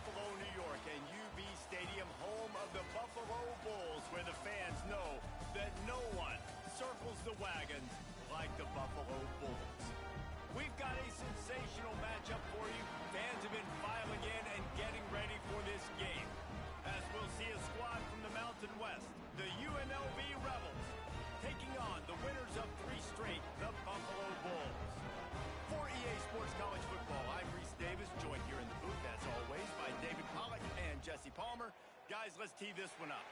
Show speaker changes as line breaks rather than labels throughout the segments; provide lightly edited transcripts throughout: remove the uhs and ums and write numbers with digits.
Buffalo, New York, and UB Stadium, home of the Buffalo Bulls, where the fans know that no one circles the wagons like the Buffalo Bulls. We've got a sensational matchup for you. Fans have been filing in and getting ready for this game, as we'll see a squad from the Mountain West, the UNLV Rebels, taking on the winners of 3 straight, the Buffalo Bulls. For EA Sports College Football, I'm Reese Davis, joined here in the booth, as always, by David Pollack and Jesse Palmer. Guys, let's tee this one up.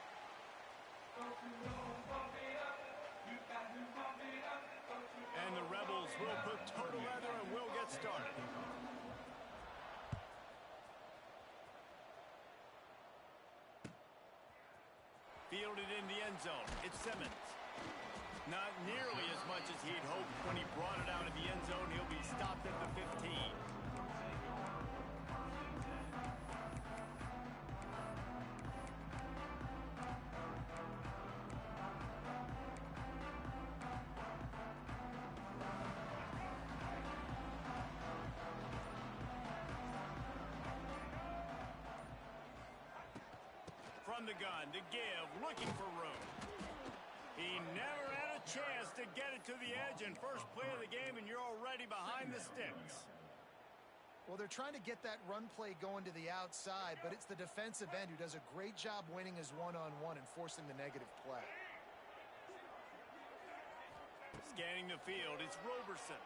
And the Rebels will put toe to leather and we'll get started. Fielded in the end zone, it's Simmons. Not nearly as much as he'd hoped when he brought it out of the end zone. He'll be stopped at the 15. From the gun to give, looking for room. He never had a chance to get it to the edge, and first play of the game, and you're already behind the sticks.
Well, they're trying to get that run play going to the outside, but it's the defensive end who does a great job winning his one-on-one and forcing the negative play.
Scanning the field, it's Roberson.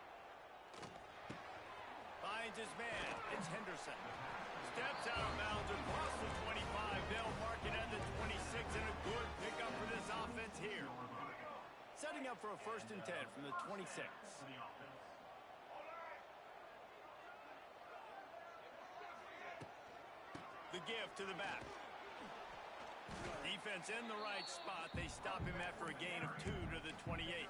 Finds his man, it's Henderson. Steps out of bounds across the 25. They'll mark it at the 26, and a good pickup for this offense here. Setting up for a 1st and 10 from the 26. The give to the back. Defense in the right spot. They stop him after a gain of 2 to the 28.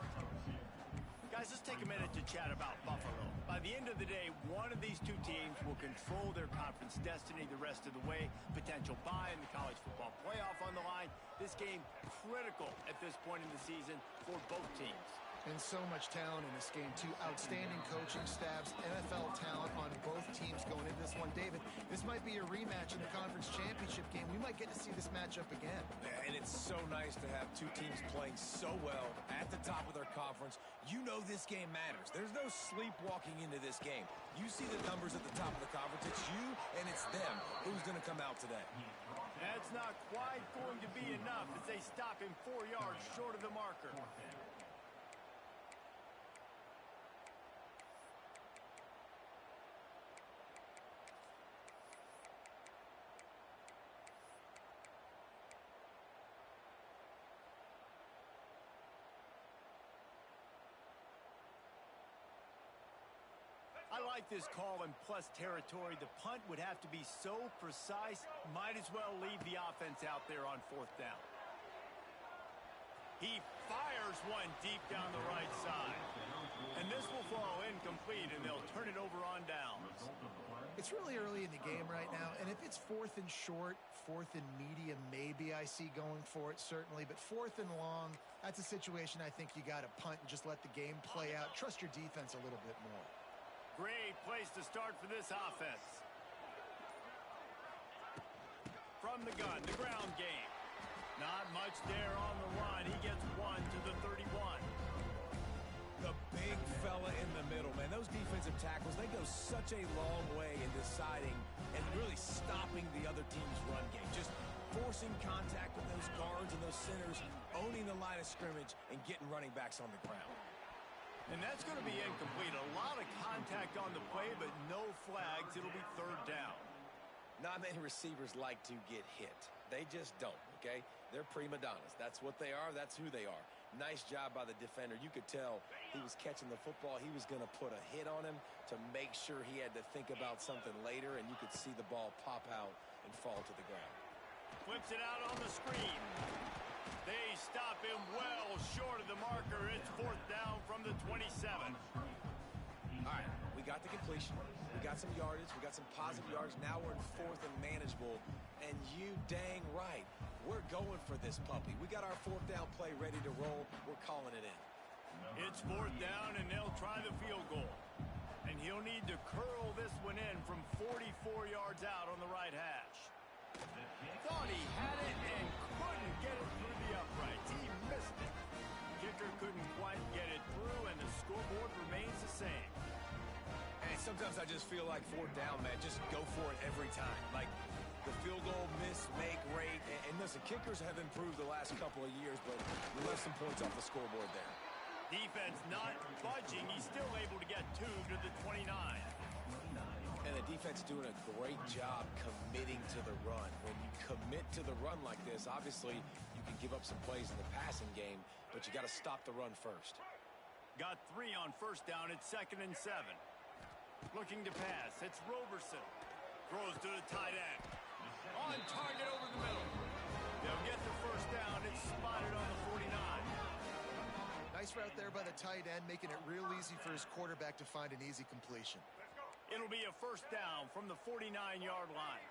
Guys, let's take a minute to chat about Buffalo. By the end of the day, one of these two teams will control their conference destiny the rest of the way. Potential bye in the college football playoff on the line. This game critical at this point in the season for both teams.
And so much talent in this game, too. Outstanding coaching staffs, NFL talent on both teams going into this one. David, this might be a rematch in the conference championship game. We might get to see this matchup again.
And it's so nice to have two teams playing so well at the top of their conference. You know this game matters. There's no sleepwalking into this game. You see the numbers at the top of the conference. It's you and it's them. Who's going to come out today?
That's not quite going to be enough as they stop him 4 yards short of the marker. I like this call in plus territory. The punt would have to be so precise, might as well leave the offense out there on 4th down. He fires one deep down the right side. And this will fall incomplete, and they'll turn it over on downs.
It's really early in the game right now, and if it's 4th and short, 4th and medium, maybe I see going for it, certainly. But 4th and long, that's a situation I think you got to punt and just let the game play out. Trust your defense a little bit more.
Great place to start for this offense. From the gun, the ground game. Not much there on the run. He gets 1 to the 31.
The big fella in the middle, man. Those defensive tackles, they go such a long way in deciding and really stopping the other team's run game. Just forcing contact with those guards and those centers, owning the line of scrimmage, and getting running backs on the ground.
And that's going to be incomplete. A lot of contact on the play, but no flags. It'll be 3rd down.
Not many receivers like to get hit. They just don't, okay? They're prima donnas. That's what they are. That's who they are. Nice job by the defender. You could tell he was catching the football. He was going to put a hit on him to make sure he had to think about something later, and you could see the ball pop out and fall to the ground.
Flips it out on the screen. They stop him well short of the marker. It's 4th down from the 27.
All right, we got the completion. We got some yardage. We got some positive yards. Now we're in 4th and manageable. And you dang right, we're going for this puppy. We got our 4th down play ready to roll. We're calling it in.
It's 4th down, and they'll try the field goal. And he'll need to curl this one in from 44 yards out on the right hash. thought he had it and couldn't get it through the uprights. He missed it. Kicker couldn't quite get it through, and the scoreboard remains the same.
And sometimes I just feel like fourth down, man, just go for it every time. Like the field goal miss-make rate. And listen, kickers have improved the last couple of years, but we left some points off the scoreboard there.
Defense not budging. He's still able to get 2 to the 29.
And the defense doing a great job committing to the run. When you commit to the run like this, obviously you can give up some plays in the passing game, but you got to stop the run first.
Got 3 on first down. It's 2nd and 7. Looking to pass. It's Roberson. Throws to the tight end. On target over the middle. They'll get the first down. It's spotted on the 49.
Nice route there by the tight end, making it real easy for his quarterback to find an easy completion.
It'll be a first down from the 49-yard line.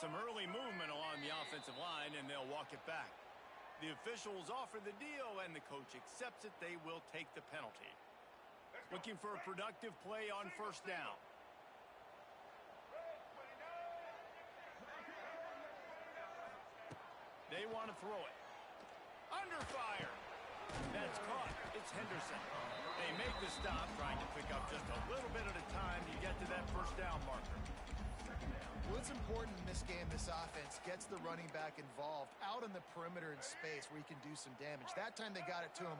Some early movement along the offensive line, and they'll walk it back. The officials offer the deal, and the coach accepts it. They will take the penalty. Looking for a productive play on first down. They want to throw it. Under fire. That's caught. It's Henderson. They make the stop, trying to pick up just a little bit at a time to get to that first down marker.
Well, it's important in this game, this offense gets the running back involved out on the perimeter in space where he can do some damage. That time they got it to him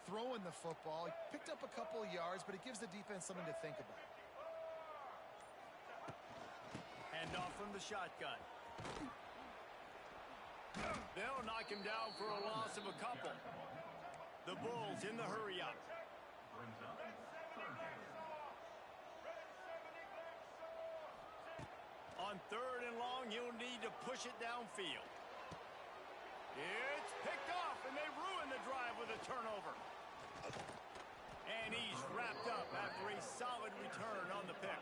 throwing the football. He picked up a couple of yards, but it gives the defense something to think about.
Hand off from the shotgun. They'll knock him down for a loss of a couple. The Bulls in the hurry-up. On 3rd and long, you'll need to push it downfield. It's picked off, and they ruin the drive with a turnover. And he's wrapped up after a solid return on the pick.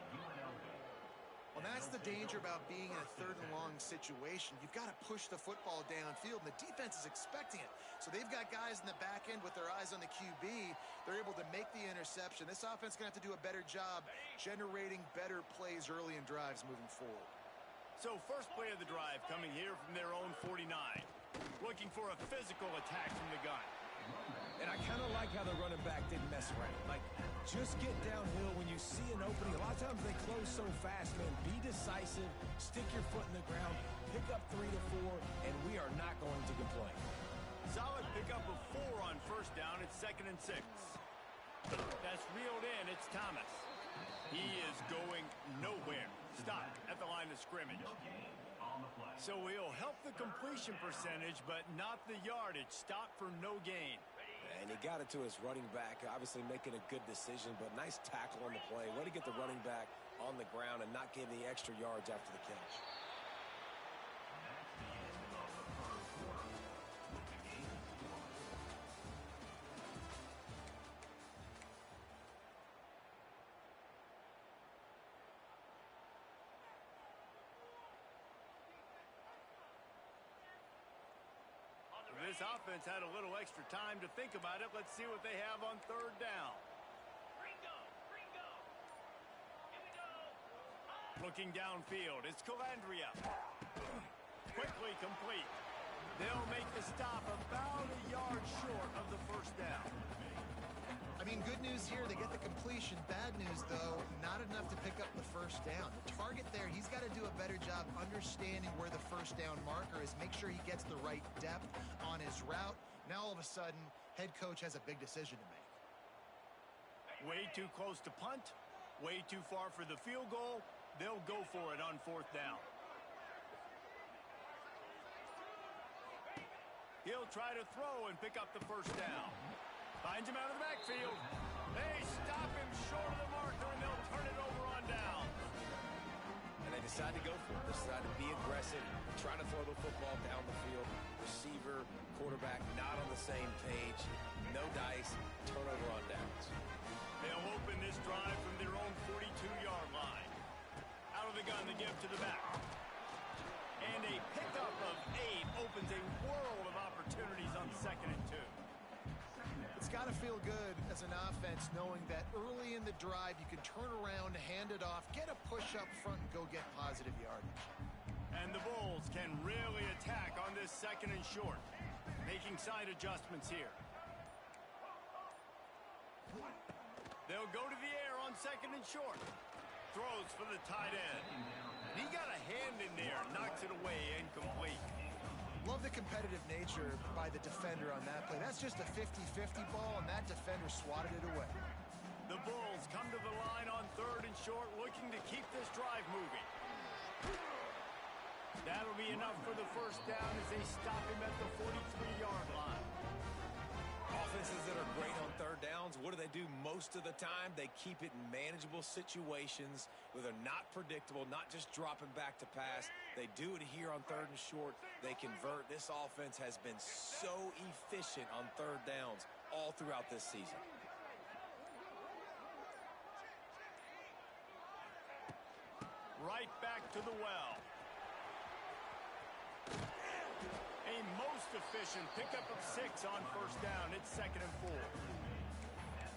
Well, that's the danger about being in a 3rd and long situation. You've got to push the football downfield, and the defense is expecting it. So they've got guys in the back end with their eyes on the QB. They're able to make the interception. This offense is going to have to do a better job generating better plays early in drives moving forward.
So first play of the drive coming here from their own 49. Looking for a physical attack from the gun.
And I kind of like how the running back didn't mess around. Like, just get downhill when you see an opening. A lot of times they close so fast, man. Be decisive, stick your foot in the ground, pick up 3 to 4, and we are not going to complain.
Solid pickup of 4 on first down. It's 2nd and 6. That's reeled in. It's Thomas. He is going nowhere. Stop at the line of scrimmage. So he'll help the completion percentage, but not the yardage. Stop for no gain.
And he got it to his running back, obviously making a good decision, but nice tackle on the play. Way to get the running back on the ground and not give the extra yards after the catch.
This offense had a little extra time to think about it. Let's see what they have on 3rd down. Looking downfield, it's Calandria. Quickly complete. They'll make the stop about a yard short of the first down.
I mean, good news here, they get the completion. Bad news, though, not enough to pick up the first down. The target there, he's got to do a better job understanding where the first down marker is, make sure he gets the right depth on his route. Now, all of a sudden, head coach has a big decision to make.
Way too close to punt, way too far for the field goal. They'll go for it on 4th down. He'll try to throw and pick up the first down. Finds him out of the backfield. They stop him short of the marker, and they'll turn it over on down.
And they decide to go for it. They decide to be aggressive, try to throw the football down the field. Receiver, quarterback, not on the same page. No dice, turnover on downs.
They'll open this drive from their own 42-yard line. Out of the gun, the give to the back. And a pickup of 8 opens a world of opportunity. opportunities on 2nd and 2.
It's got to feel good as an offense knowing that early in the drive you can turn around, hand it off, get a push up front, and go get positive yardage.
And the Bulls can really attack on this 2nd and short. Making side adjustments here. They'll go to the air on 2nd and short. Throws for the tight end. He got a hand in there, knocks it away, incomplete.
Love the competitive nature by the defender on that play. That's just a 50-50 ball, and that defender swatted it away.
The Bulls come to the line on 3rd and short, looking to keep this drive moving. That'll be enough for the first down as they stop him at the 43-yard line.
Offenses that are great on 3rd downs, what do most of the time? They keep it in manageable situations where they're not predictable, not just dropping back to pass. They do it here on 3rd and short. They convert. This offense has been so efficient on 3rd downs all throughout this season.
Right back to the well. A most efficient pickup of 6 on 1st down. It's 2nd and 4.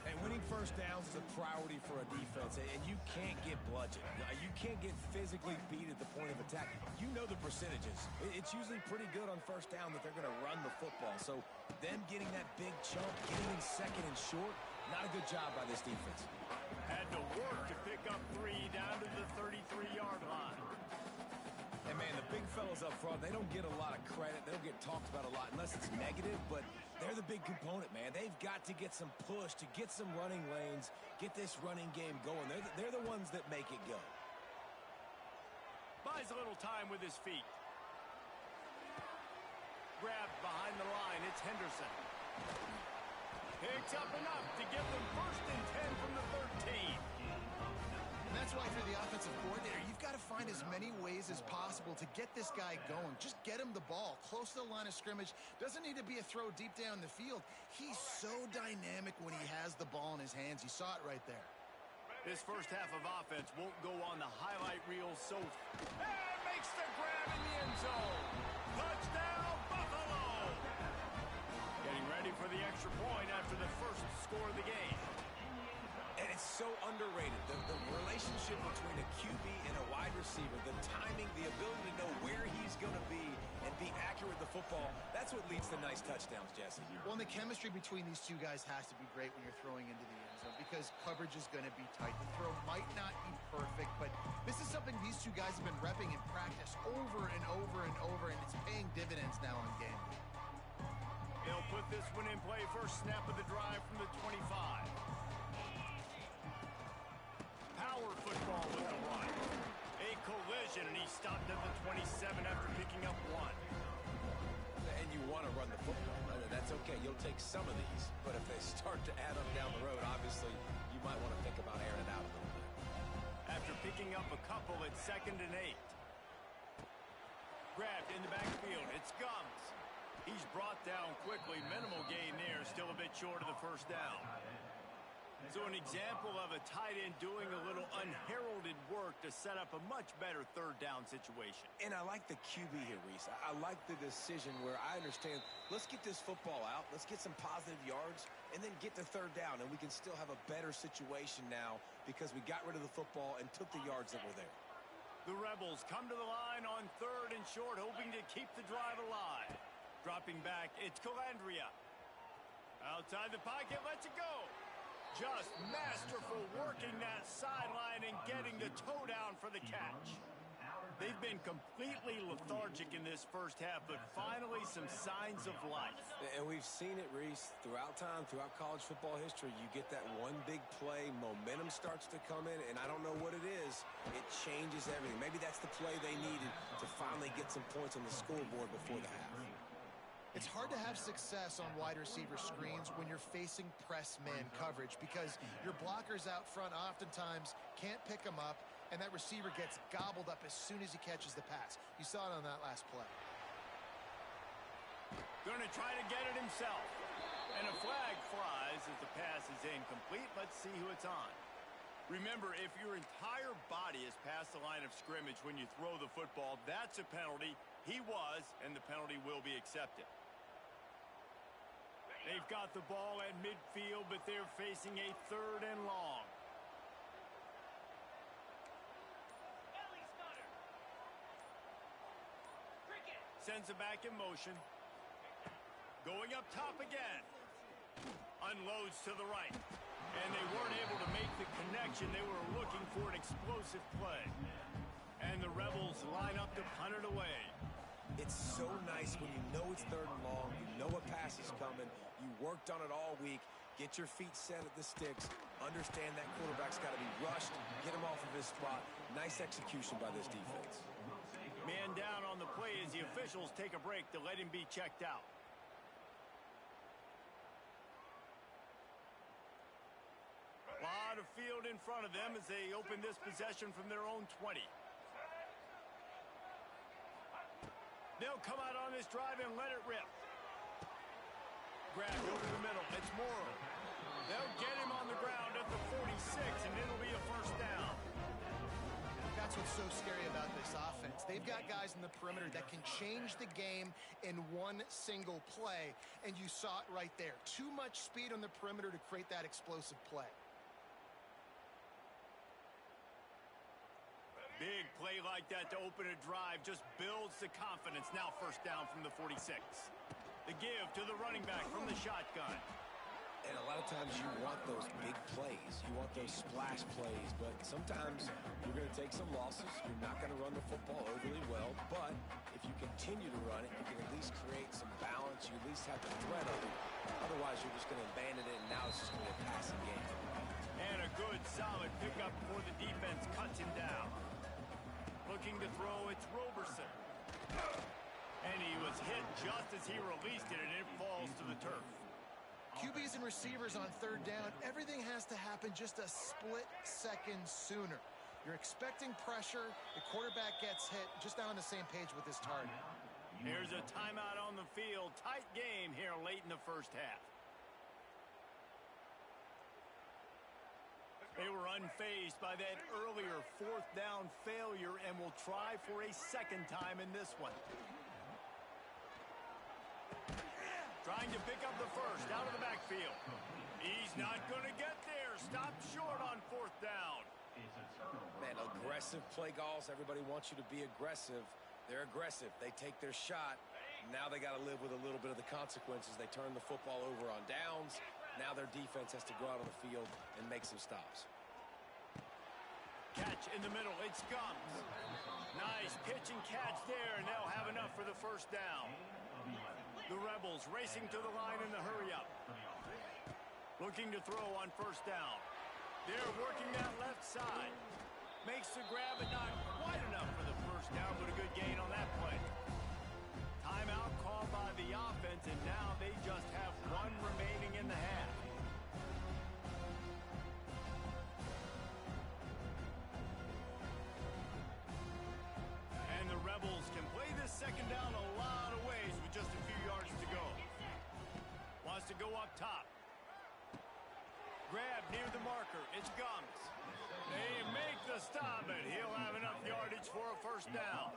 And winning 1st downs is a priority for a defense, and you can't get bludgeoned. You can't get physically beat at the point of attack. You know the percentages. It's usually pretty good on 1st down that they're going to run the football. So them getting that big chunk, getting in 2nd and short, not a good job by this defense.
Had to work to pick up 3 down to the 33-yard line.
And, man, the big fellas up front, they don't get a lot of credit. They don't get talked about a lot unless it's negative, but they're the big component, man. They've got to get some push, to get some running lanes, get this running game going. They're the ones that make it go.
Buys a little time with his feet. Grabbed behind the line. It's Henderson. Picks up enough to give them 1st and 10 from the 13.
And that's why, for the offensive coordinator, you've got to find as many ways as possible to get this guy going. Just get him the ball close to the line of scrimmage. Doesn't need to be a throw deep down the field. He's so dynamic when he has the ball in his hands. You saw it right there.
This first half of offense won't go on the highlight reel, so and makes the grab in the end zone. Touchdown, Buffalo! Getting ready for the extra point after the first score of the game.
And it's so underrated. The relationship between a QB and a wide receiver, the timing, the ability to know where he's going to be and be accurate with the football, that's what leads to nice touchdowns, Jesse.
Well, and the chemistry between these two guys has to be great when you're throwing into the end zone because coverage is going to be tight. The throw might not be perfect, but this is something these two guys have been repping in practice over and over and over, and it's paying dividends now in game.
They'll put this one in play. First snap of the drive from the 25. Power football with the run. A collision, and he stopped at the 27 after picking up 1.
And you want to run the football. That's okay. You'll take some of these. But if they start to add up down the road, obviously, you might want to think about airing it out a little bit.
After picking up a couple at 2nd and 8. Grabbed in the backfield. It's Gums. He's brought down quickly. Minimal gain there. Still a bit short of the first down. So an example of a tight end doing a little unheralded work to set up a much better 3rd down situation.
And I like the QB here, Reese. I like the decision where I understand, let's get this football out, let's get some positive yards, and then get to 3rd down, and we can still have a better situation now because we got rid of the football and took the yards that were there.
The Rebels come to the line on 3rd and short, hoping to keep the drive alive. Dropping back, it's Calandria. Outside the pocket, lets it go. Just masterful working that sideline and getting the toe down for the catch. They've been completely lethargic in this first half, but finally some signs of life.
And we've seen it, Reese, throughout time, throughout college football history. You get that one big play, momentum starts to come in, and I don't know what it is. It changes everything. Maybe that's the play they needed to finally get some points on the scoreboard before the half.
It's hard to have success on wide receiver screens when you're facing press man coverage because your blockers out front oftentimes can't pick them up, and that receiver gets gobbled up as soon as he catches the pass. You saw it on that last play.
Going to try to get it himself. And a flag flies as the pass is incomplete. Let's see who it's on. Remember, if your entire body is past the line of scrimmage when you throw the football, that's a penalty. He was, and the penalty will be accepted. They've got the ball at midfield, but they're facing a 3rd and long. Sends it back in motion. Going up top again. Unloads to the right. And they weren't able to make the connection. They were looking for an explosive play. And the Rebels line up to punt it away.
It's so nice when you know it's 3rd and long, you know a pass is coming, you worked on it all week, get your feet set at the sticks, understand that quarterback's got to be rushed, get him off of his spot. Nice execution by this defense.
Man down on the play as the officials take a break to let him be checked out. A lot of field in front of them as they open this possession from their own 20. They'll come out on this drive and let it rip. Grabbed over the middle. It's Morrow. They'll get him on the ground at the 46, and it'll be a 1st down.
That's what's so scary about this offense. They've got guys in the perimeter that can change the game in one single play, and you saw it right there. Too much speed on the perimeter to create that explosive play.
Big play like that to open a drive just builds the confidence. Now 1st down from the 46. The give to the running back from the shotgun.
And a lot of times you want those big plays. You want those splash plays. But sometimes you're going to take some losses. You're not going to run the football overly well. But if you continue to run it, you can at least create some balance. You at least have the threat of it. Otherwise, you're just going to abandon it, and now it's just going to be a passing game.
And a good, solid pickup before the defense cuts him down. Looking to throw, it's Roberson. And he was hit just as he released it, and it falls to the turf.
QBs and receivers on 3rd down, everything has to happen just a split second sooner. You're expecting pressure, the quarterback gets hit, just not on the same page with his target.
Here's a timeout on the field. Tight game here late in the 1st half. They were unfazed by that earlier 4th down failure and will try for a 2nd time in this one. Trying to pick up the 1st out of the backfield. He's not going to get there. Stopped short on 4th down.
Man, aggressive play calls. Everybody wants you to be aggressive. They're aggressive. They take their shot. Now they got to live with a little bit of the consequences. They turn the football over on downs. Now their defense has to go out on the field and make some stops.
Catch in the middle. It's Gums. Nice pitch and catch there, and they'll have enough for the 1st down. The Rebels racing to the line in the hurry-up. Looking to throw on 1st down. They're working that left side. Makes the grab, but not quite enough for the 1st down, but a good gain on that play. Timeout called by the offense, and now they just have 1 remaining in the half. And the Rebels can play this 2nd down a lot of ways with just a few yards to go. Wants to go up top. Grab near the marker. It's Gums. They make the stop, and he'll have enough yardage for a 1st down.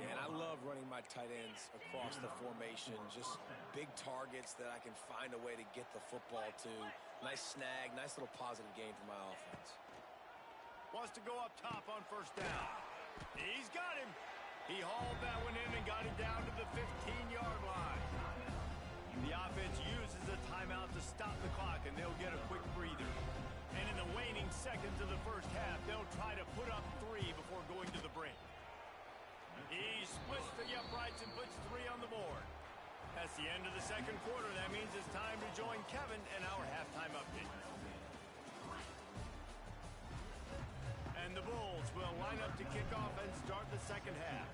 Yeah, and I love running my tight ends across the formation. Just big targets that I can find a way to get the football to. Nice snag, nice little positive gain for my offense.
Wants to go up top on 1st down. He's got him. He hauled that one in and got it down to the 15-yard line. The offense uses a timeout to stop the clock, and they'll get a quick breather. And in the waning seconds of the 1st half, they'll try to put up 3 before going to the break. He splits the uprights and puts 3 on the board. That's the end of the 2nd quarter. That means it's time to join Kevin and our halftime update. And the Bulls will line up to kick off and start the 2nd half.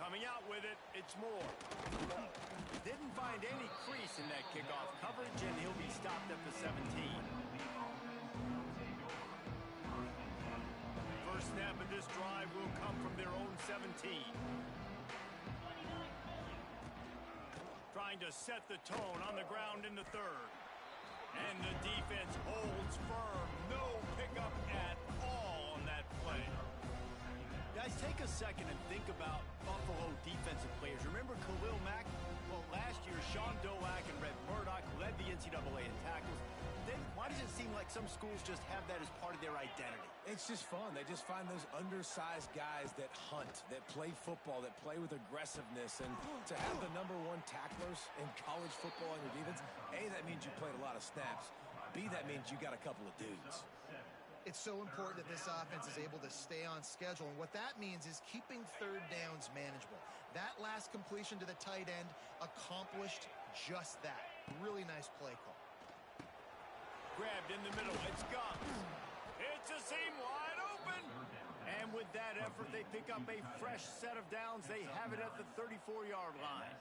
Coming out with it, it's Moore. Didn't find any crease in that kickoff coverage, and he'll be stopped at the 17. First snap of this drive will come from their own 17. Trying to set the tone on the ground in the 3rd. And the defense holds firm. No pickup at all on that play. Guys, take a second and think about Buffalo defensive players. Remember Khalil Mack? Well, last year, Sean Doak and Red Murdoch led the NCAA in tackles. Then, why does it seem like some schools just have that as part of their identity?
It's just fun. They just find those undersized guys that hunt, that play football, that play with aggressiveness. And to have the #1 tacklers in college football in your defense, A, that means you played a lot of snaps. B, that means you got a couple of dudes.
It's so important that this offense is able to stay on schedule, and what that means is keeping third downs manageable. That last completion to the tight end accomplished just that. Really nice play call.
Grabbed in the middle. It's Gums. It's a seam wide open. And with that effort, they pick up a fresh set of downs. They have it at the 34-yard line.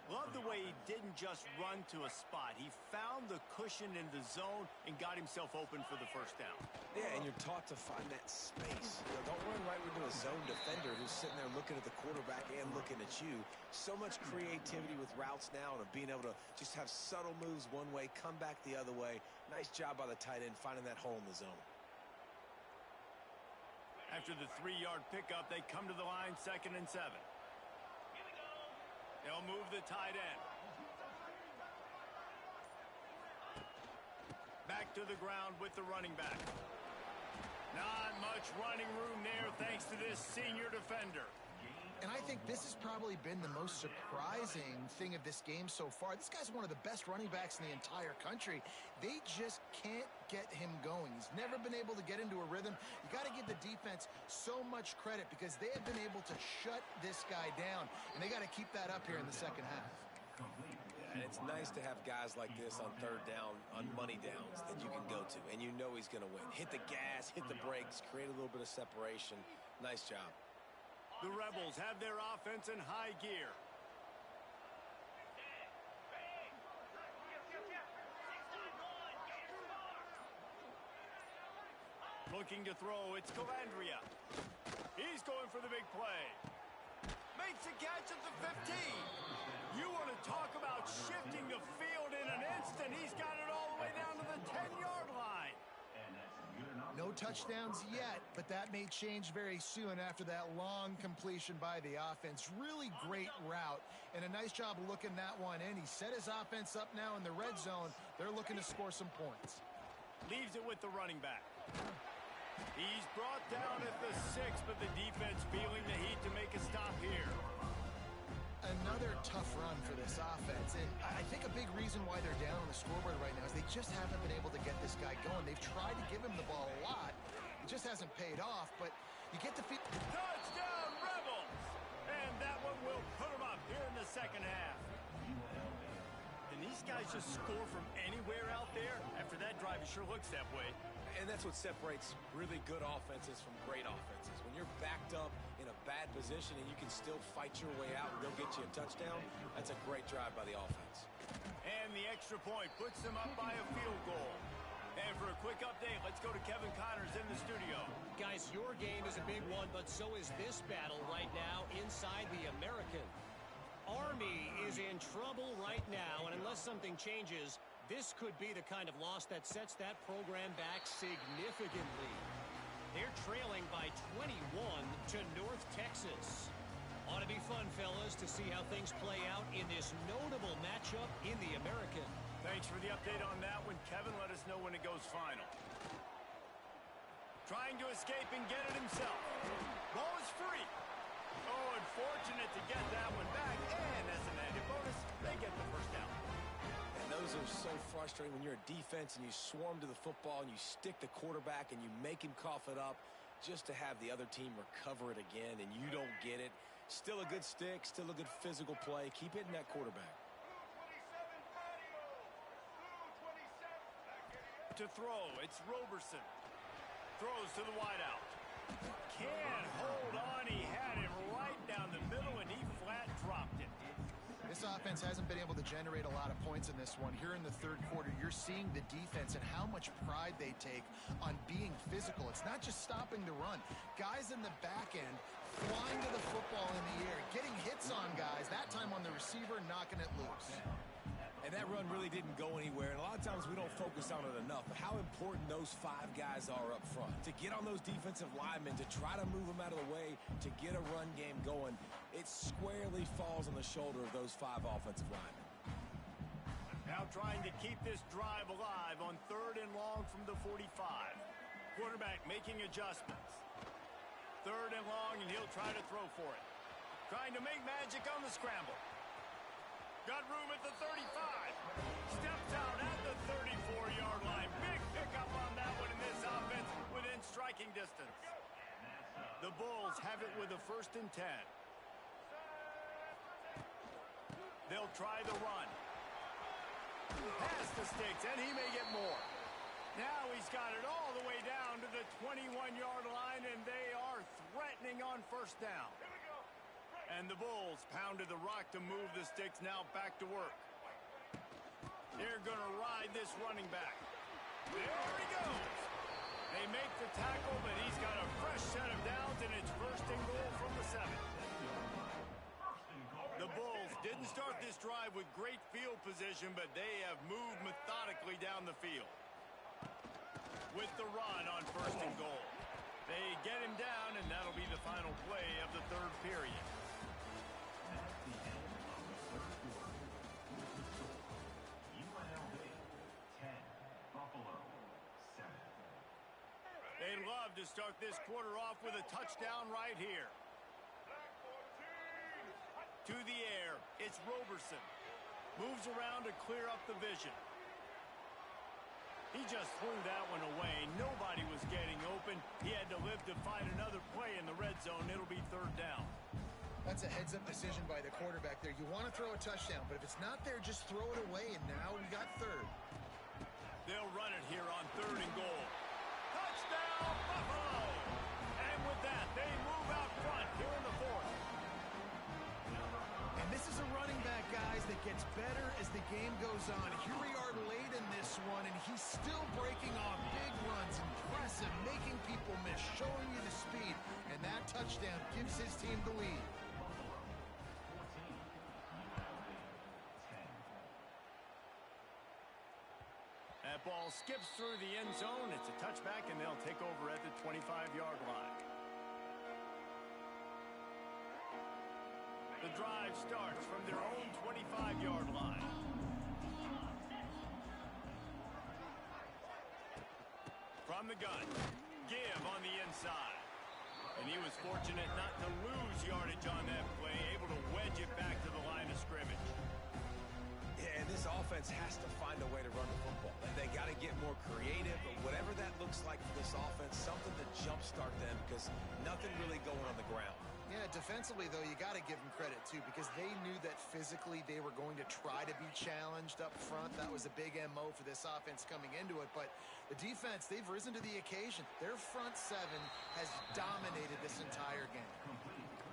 Love the way he didn't just run to a spot. He found the cushion in the zone and got himself open for the first down.
Yeah, and you're taught to find that space. Don't run right into a zone defender who's sitting there looking at the quarterback and looking at you. So much creativity with routes now and of being able to just have subtle moves one way, come back the other way. Nice job by the tight end finding that hole in the zone.
After the 3-yard pickup, they come to the line 2nd and 7. They'll move the tight end. Back to the ground with the running back. Not much running room there thanks to this senior defender.
And I think this has probably been the most surprising thing of this game so far. This guy's one of the best running backs in the entire country. They just can't get him going. He's never been able to get into a rhythm. You got to give the defense so much credit because they have been able to shut this guy down, and they got to keep that up here in the second half.
And it's nice to have guys like this on third down, on money downs that you can go to, and you know he's going to win. Hit the gas, hit the brakes, create a little bit of separation. Nice job.
The Rebels have their offense in high gear. Looking to throw, it's Calandria. He's going for the big play. Makes a catch at the 15. You want to talk about shifting the field in an instant. He's got it all the way down to the 10-yard line.
No touchdowns yet, but that may change very soon after that long completion by the offense. Really great route, and a nice job of looking that one in. He set his offense up now in the red zone. They're looking to score some points.
Leaves it with the running back. He's brought down at the 6, but the defense feeling the heat to make a stop here.
Another tough run for this offense, and I think a big reason why they're down on the scoreboard right now is they just haven't been able to get this guy going. They've tried to give him the ball a lot. It just hasn't paid off, but you get the feel.
Touchdown, Rebels! And that one will put them up here in the second half. Can these guys just score from anywhere out there? After that drive, it sure looks that way.
And that's what separates really good offenses from great offenses. When you're backed up in a bad position and you can still fight your way out and go get you a touchdown, that's a great drive by the offense.
And the extra point puts them up by a field goal. And for a quick update, let's go to Kevin Connors in the studio.
Guys, your game is a big one, but so is this battle right now inside the American. Army is in trouble right now, and unless something changes, this could be the kind of loss that sets that program back significantly. They're trailing by 21 to North Texas. Ought to be fun, fellas, to see how things play out in this notable matchup in the American.
Thanks for the update on that one, Kevin. Let us know when it goes final. Trying to escape and get it himself. Ball is free. Oh, unfortunate to get that one back. And as an added bonus, they get the first down.
Those are so frustrating when you're a defense and you swarm to the football and you stick the quarterback and you make him cough it up just to have the other team recover it again and you don't get it. Still a good stick, still a good physical play. Keep hitting that quarterback.
To throw, it's Roberson. Throws to the wideout. Can't hold on. He had it right down the middle and he flat dropped it.
This offense hasn't been able to generate a lot of points in this one. Here in the third quarter, you're seeing the defense and how much pride they take on being physical. It's not just stopping the run. Guys in the back end flying to the football in the air, getting hits on guys, that time on the receiver, knocking it loose.
And that run really didn't go anywhere. And a lot of times we don't focus focus on it enough, but how important those 5 guys are up front. To get on those defensive linemen, to try to move them out of the way, to get a run game going, it squarely falls on the shoulder of those 5 offensive linemen.
Now trying to keep this drive alive on 3rd and long from the 45. Quarterback making adjustments. 3rd and long, and he'll try to throw for it. Trying to make magic on the scramble. Got room at the 35. Steps out at the 34-yard line. Big pickup on that one in this offense within striking distance. The Bulls have it with a 1st and 10. They'll try the run. Pass the sticks, and he may get more. Now he's got it all the way down to the 21-yard line, and they are threatening on 1st down. And the Bulls pounded the rock to move the sticks, now back to work. They're going to ride this running back. There he goes. They make the tackle, but he's got a fresh set of downs, and it's 1st and goal from the 7. The Bulls didn't start this drive with great field position, but they have moved methodically down the field. With the run on 1st and goal. They get him down, and that'll be the final play of the 3rd period. They love to start this quarter off with a touchdown right here. To the air, it's Roberson. Moves around to clear up the vision. He just threw that one away. Nobody was getting open. He had to live to find another play in the red zone. It'll be 3rd down.
That's a heads-up decision by the quarterback there. You want to throw a touchdown, but if it's not there, just throw it away, and now we got 3rd.
They'll run it here on 3rd and goal. Touchdown, Buffalo! And with that, they move out front here in the 4th.
And this is a running back, guys, that gets better as the game goes on. Here we are late in this one, and he's still breaking off big runs. Impressive, making people miss, showing you the speed. And that touchdown gives his team the lead.
That ball skips through the end zone. It's a touchback, and they'll take over at the 25-yard line. The drive starts from their own 25-yard line. From the gun, give on the inside. And he was fortunate not to lose yardage on that play, able to wedge it back to the line of scrimmage.
Yeah, and this offense has to find a way to run the football. They got to get more creative, but whatever that looks like for this offense, something to jumpstart them because nothing really going on the ground.
Yeah, defensively, though, you got to give them credit, too, because they knew that physically they were going to try to be challenged up front. That was a big MO for this offense coming into it. But the defense, they've risen to the occasion. Their front 7 has dominated this entire game.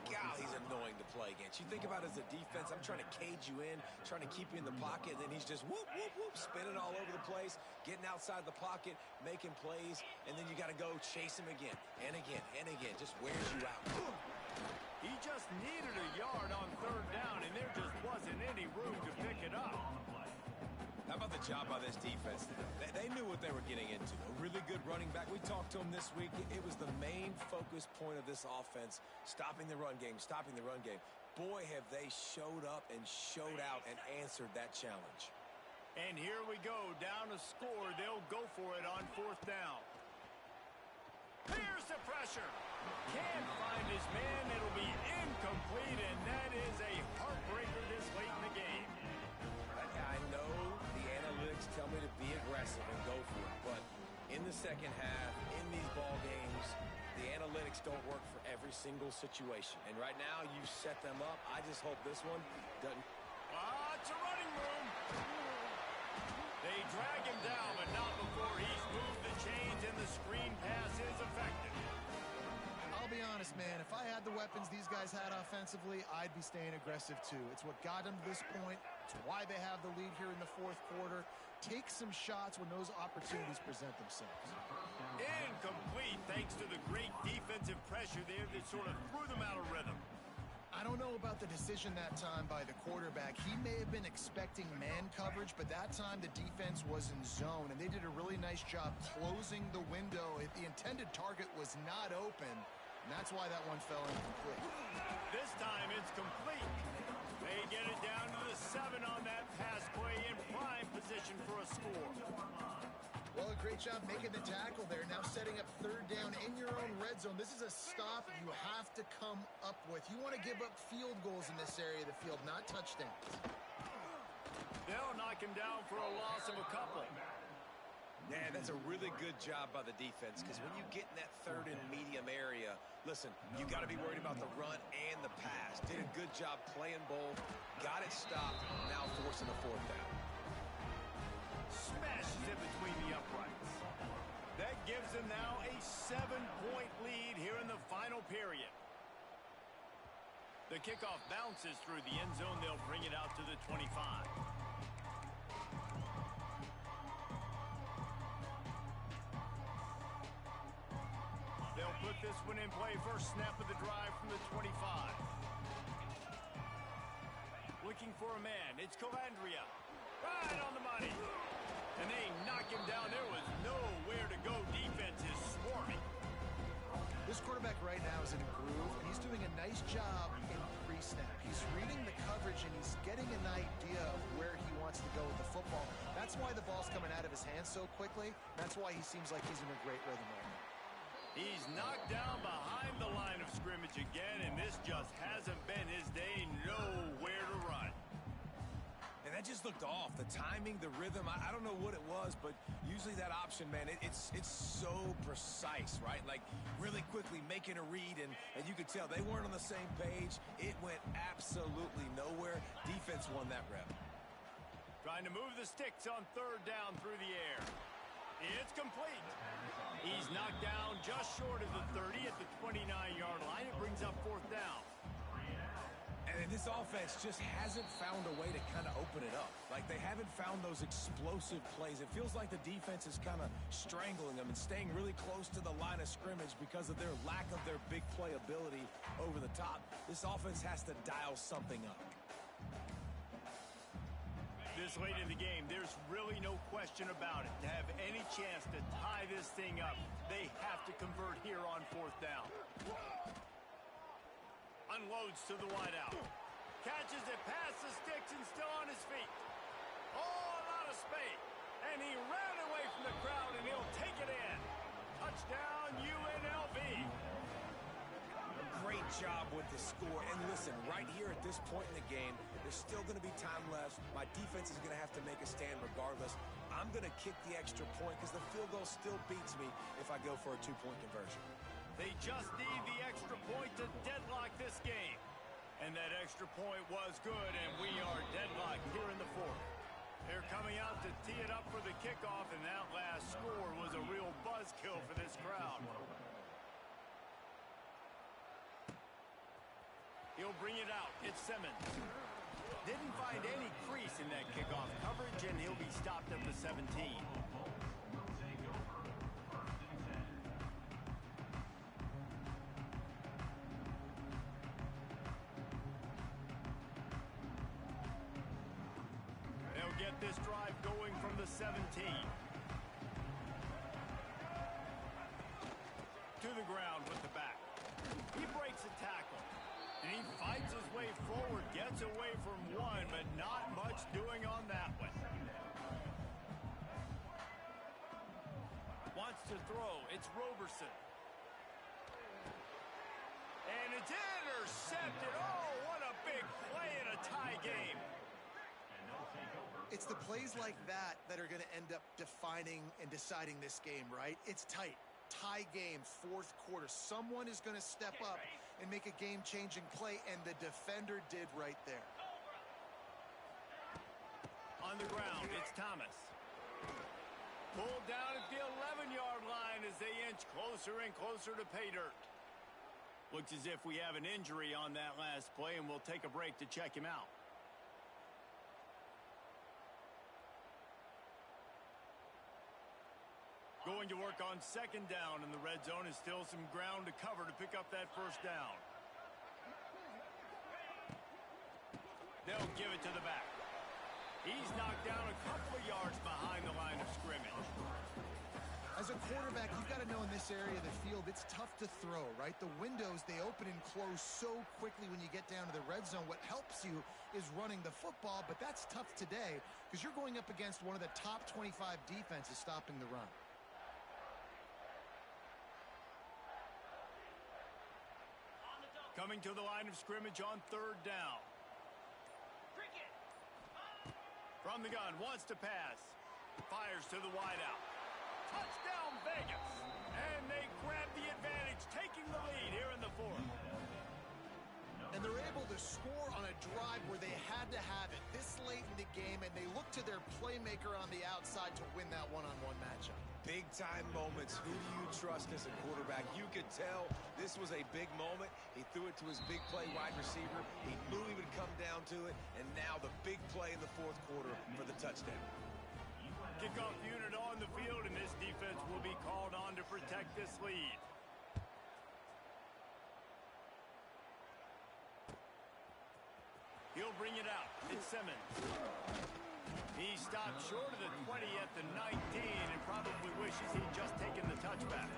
God, he's annoying to play against. You think about it as a defense, I'm trying to cage you in, trying to keep you in the pocket, and then he's just whoop, whoop, whoop, spinning all over the place, getting outside the pocket, making plays, and then you got to go chase him again, and again, and again. Just wears you out.
He just needed a yard on 3rd down, and there just wasn't any room to pick it up.
How about the job by this defense today? They knew what they were getting into. A really good running back. We talked to him this week. It was the main focus point of this offense, stopping the run game, stopping the run game. Boy, have they showed up and showed out and answered that challenge.
And here we go, down to score. They'll go for it on 4th down. Here's the pressure. Can't find his man. It'll be incomplete, and that is a heartbreaker this late in the game.
I know the analytics tell me to be aggressive and go for it, but in the second half, in these ball games, the analytics don't work for every single situation. And right now, you set them up. I just hope this one doesn't.
It's a running room. They drag him down, but not before he's moved the chains, and the screen pass is effective.
I'll be honest, man. If I had the weapons these guys had offensively, I'd be staying aggressive, too. It's what got them to this point. It's why they have the lead here in the 4th quarter. Take some shots when those opportunities present themselves.
Incomplete, thanks to the great defensive pressure there that sort of threw them out of rhythm.
I I don't know about the decision that time by the quarterback. He may have been expecting man coverage, but that time the defense was in zone, and they did a really nice job closing the window. If the intended target was not open, and that's why that one fell incomplete.
This time it's complete. They get it down to the 7 on that pass play in prime position for a score.
Well, a great job making the tackle there. Now setting up third down in your own red zone. This is a stop you have to come up with. You want to give up field goals in this area of the field, not touchdowns.
They'll knock him down for a loss of a couple.
Yeah, that's a really good job by the defense, because when you get in that third and medium area, listen, you got to be worried about the run and the pass. Did a good job playing both, got it stopped, now forcing a fourth down.
Smashes it between the uprights. That gives them now a 7-point lead here in the final period. The kickoff bounces through the end zone. They'll bring it out to the 25. They'll put this one in play. First snap of the drive from the 25. Looking for a man. It's Calandria. Right on the money. And they knock him down. There was nowhere to go. Defense is swarming.
This quarterback right now is in a groove, and he's doing a nice job in pre-snap. He's reading the coverage, and he's getting an idea of where he wants to go with the football. That's why the ball's coming out of his hands so quickly. That's why he seems like he's in a great rhythm right now.
He's knocked down behind the line of scrimmage again, and this just hasn't been his day. Nowhere to run.
And that just looked off. The timing, the rhythm, I don't know what it was, but usually that option, man, it's so precise, right? Like really quickly making a read, and you could tell they weren't on the same page. It went absolutely nowhere. Defense won that rep.
Trying to move the sticks on third down through the air. It's complete. He's knocked down just short of the 30 at the 29-yard line. It brings up fourth down.
And this offense just hasn't found a way to kind of open it up. Like they haven't found those explosive plays. It feels like the defense is kind of strangling them and staying really close to the line of scrimmage because of their lack of their big play ability over the top. This offense has to dial something up.
This late in the game, there's really no question about it. To have any chance to tie this thing up, they have to convert here on fourth down. Unloads to the wideout. Catches it past the sticks and still on his feet. Oh, a lot of space. And he ran away from the crowd, and he'll take it in. Touchdown, UNLV.
Great job with the score. And listen, right here at this point in the game, there's still going to be time left. My defense is going to have to make a stand regardless. I'm going to kick the extra point because the field goal still beats me if I go for a two-point conversion.
They just need the extra point to deadlock this game. And that extra point was good, and we are deadlocked here in the fourth. They're coming out to tee it up for the kickoff, and that last score was a real buzzkill for this crowd. He'll bring it out. It's Simmons. Didn't find any crease in that kickoff coverage, and he'll be stopped at the 17. They'll get this drive going from the 17. To the ground with the back. He breaks a tackle. And he fights his way forward, gets away from one, but not much doing on that one. Wants to throw. It's Roberson. And it's intercepted. Oh, what a big play in a tie game.
It's the plays like that that are going to end up defining and deciding this game, right? It's tight. Tie game, fourth quarter. Someone is going to step up and make a game-changing play, and the defender did right there.
On the ground, it's Thomas. Pulled down at the 11-yard line as they inch closer and closer to pay dirt. Looks as if we have an injury on that last play, and we'll take a break to check him out. Going to work on second down in the red zone, is still some ground to cover to pick up that first down. They'll give it to the back. He's knocked down a couple of yards behind the line of scrimmage.
As a quarterback, you've got to know in this area of the field, it's tough to throw, right? The windows, they open and close so quickly when you get down to the red zone. What helps you is running the football, but that's tough today because you're going up against one of the top 25 defenses stopping the run.
Coming to the line of scrimmage on third down. From the gun, wants to pass. Fires to the wideout. Touchdown, Vegas. And they grab the advantage, taking the lead here in the fourth.
And they're able to score on a drive where they had to have it this late in the game, and they look to their playmaker on the outside to win that one-on-one matchup.
Big-time moments. Who do you trust as a quarterback? You could tell this was a big moment. He threw it to his big play wide receiver. He knew he would come down to it, and now the big play in the fourth quarter for the touchdown.
Kickoff unit on the field, and this defense will be called on to protect this lead. He'll bring it out. It's Simmons. He stopped short of the 20 at the 19 and probably wishes he'd just taken the touchback.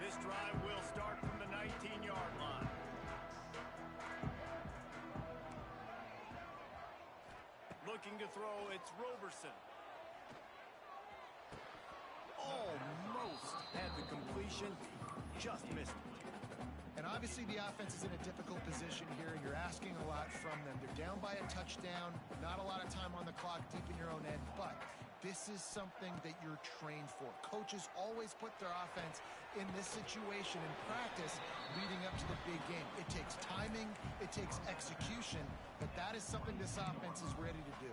This drive will start from the 19-yard line. Looking to throw, it's Roberson. Almost had the completion, just missed it.
And obviously the offense is in a difficult position here, and you're asking a lot from them. They're down by a touchdown, not a lot of time on the clock, deep in your own end, but this is something that you're trained for. Coaches always put their offense in this situation in practice leading up to the big game. It takes timing, it takes execution, but that is something this offense is ready to do.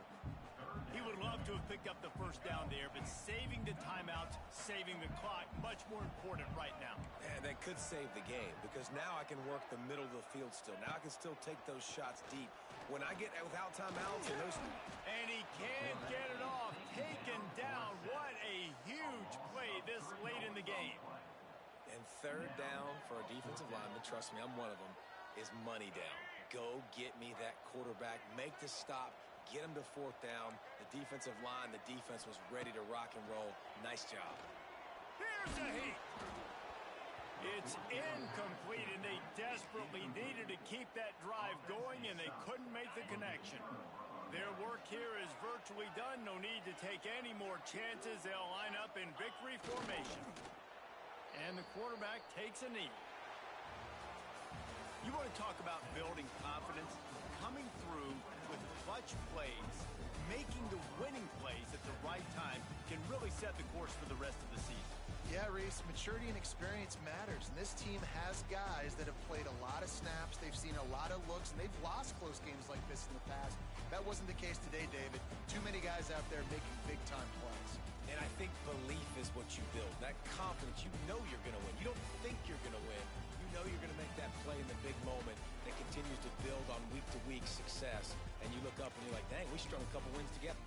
He would love to have picked up the first down there, but saving the timeouts, saving the clock, much more important right now.
And that could save the game because now I can work the middle of the field still. Now I can still take those shots deep. When I get without timeouts and those...
And he can't get it off. Taken down. What a huge play this late in the game.
And third down for a defensive lineman, trust me, I'm one of them, is money down. Go get me that quarterback. Make the stop. Get him to fourth down. The defensive line, the defense was ready to rock and roll. Nice job.
Here's a heat. It's incomplete, and they desperately needed to keep that drive going, and they couldn't make the connection. Their work here is virtually done. No need to take any more chances. They'll line up in victory formation. And the quarterback takes a knee. You want to talk about building confidence? Coming through with clutch plays, making the winning plays at the right time can really set the course for the rest of the season.
Yeah, Reese, maturity and experience matters, and this team has guys that have played a lot of snaps. They've seen a lot of looks, and they've lost close games like this in the past. That wasn't the case today, David. Too many guys out there making big-time plays.
And I think belief is what you build. That confidence, you know you're going to win. You don't think you're going to win. You know you're going to make that play in the big moment that continues to build on week-to-week success. And you look up and you're like, dang, we strung a couple wins together.